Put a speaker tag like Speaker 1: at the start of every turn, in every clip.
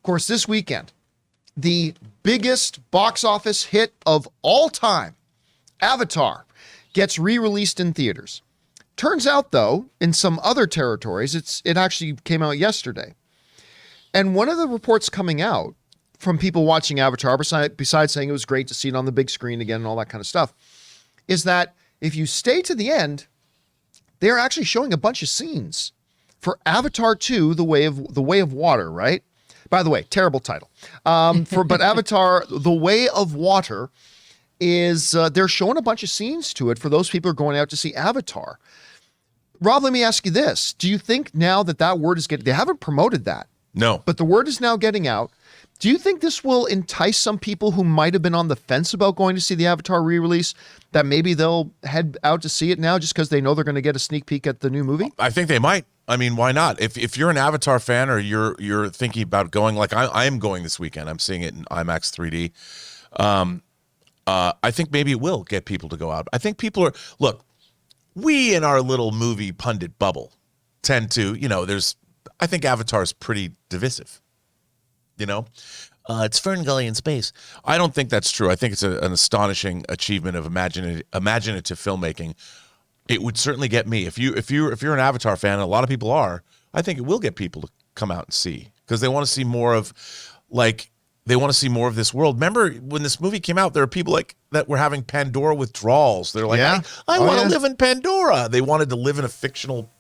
Speaker 1: course, this weekend, the biggest box office hit of all time, Avatar, gets re-released in theaters. Turns out, though, in some other territories, it actually came out yesterday. And one of the reports coming out from people watching Avatar, besides saying it was great to see it on the big screen again and all that kind of stuff, is that if you stay to the end, they're actually showing a bunch of scenes for Avatar 2, The Way of Water, right? By the way, terrible title. But Avatar, The Way of Water is, they're showing a bunch of scenes to it for those people who are going out to see Avatar. Rob, let me ask you this. Do you think now that word is they haven't promoted that.
Speaker 2: No.
Speaker 1: But the word is now getting out. Do you think this will entice some people who might have been on the fence about going to see the Avatar re-release, that maybe they'll head out to see it now just because they know they're going to get a sneak peek at the new movie?
Speaker 2: I think they might. I mean, why not? If you're an Avatar fan or you're thinking about going, like I am going this weekend, I'm seeing it in IMAX 3D. I think maybe it will get people to go out. I think people are, look, we in our little movie pundit bubble tend to, I think Avatar is pretty divisive. It's Fern Gully in space. I don't think that's true. I think it's an astonishing achievement of imaginative filmmaking. It would certainly get me. If you're an Avatar fan, and a lot of people are, I think it will get people to come out and see, because they want to see more of, this world. Remember when this movie came out, there were people that were having Pandora withdrawals. They're like, yeah. I want to live in Pandora. They wanted to live in a fictional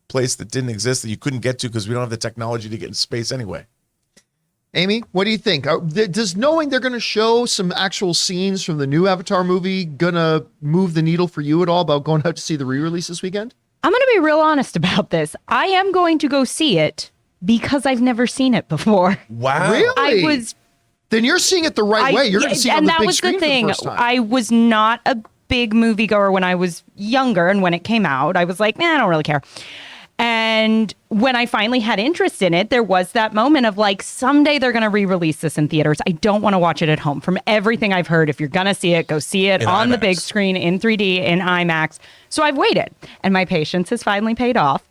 Speaker 2: place that didn't exist, that you couldn't get to because we don't have the technology to get in space anyway.
Speaker 1: Amy, what do you think? Does knowing they're going to show some actual scenes from the new Avatar movie going to move the needle for you at all about going out to see the re-release this weekend?
Speaker 3: I'm going to be real honest about this. I am going to go see it because I've never seen it before.
Speaker 1: Wow. Really? Then you're seeing it the right way. You're going to see it on the big screen for the first time.
Speaker 3: I was not a big moviegoer when I was younger, and when it came out, I was like, I don't really care. And when I finally had interest in it, there was that moment of someday they're going to re-release this in theaters. I don't want to watch it at home. From everything I've heard, if you're going to see it, go see it on the big screen in 3D, in IMAX. So I've waited, and my patience has finally paid off.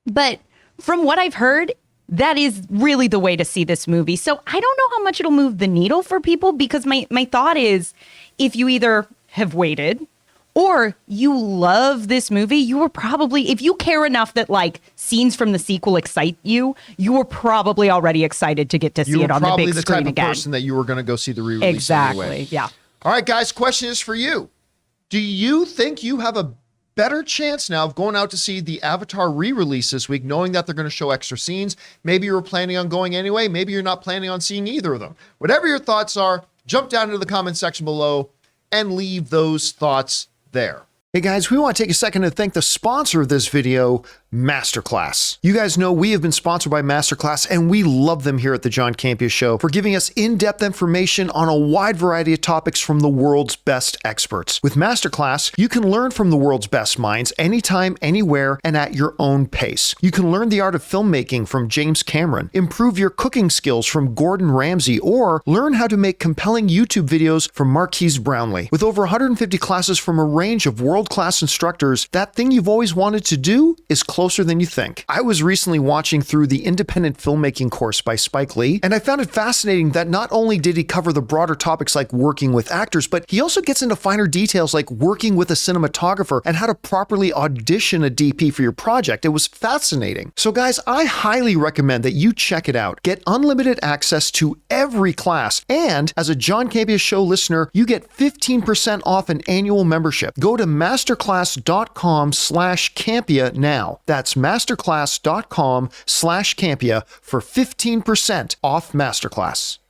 Speaker 3: But from what I've heard, that is really the way to see this movie. So I don't know how much it'll move the needle for people, because my thought is, if you either have waited or you love this movie, you were probably, if you care enough that scenes from the sequel excite you, you were probably already excited to get to see it on the big screen again. You were probably the type of person
Speaker 1: that you were going to go see the re-release
Speaker 3: exactly,
Speaker 1: anyway.
Speaker 3: Yeah.
Speaker 1: All right, guys, question is for you. Do you think you have a better chance now of going out to see the Avatar re-release this week, knowing that they're going to show extra scenes? Maybe you were planning on going anyway. Maybe you're not planning on seeing either of them. Whatever your thoughts are, jump down into the comment section below and leave those thoughts there. Hey guys, we want to take a second to thank the sponsor of this video, MasterClass. You guys know we have been sponsored by MasterClass, and we love them here at the John Campea Show for giving us in-depth information on a wide variety of topics from the world's best experts. With MasterClass, you can learn from the world's best minds anytime, anywhere, and at your own pace. You can learn the art of filmmaking from James Cameron, improve your cooking skills from Gordon Ramsay, or learn how to make compelling YouTube videos from Marquise Brownlee. With over 150 classes from a range of world-class instructors, that thing you've always wanted to do is closer than you think. I was recently watching through the independent filmmaking course by Spike Lee, and I found it fascinating that not only did he cover the broader topics like working with actors, but he also gets into finer details like working with a cinematographer and how to properly audition a DP for your project. It was fascinating. So guys, I highly recommend that you check it out. Get unlimited access to every class, and as a John Campea Show listener, you get 15% off an annual membership. Go to masterclass.com/Campea now. That's masterclass.com/Campea for 15% off Masterclass.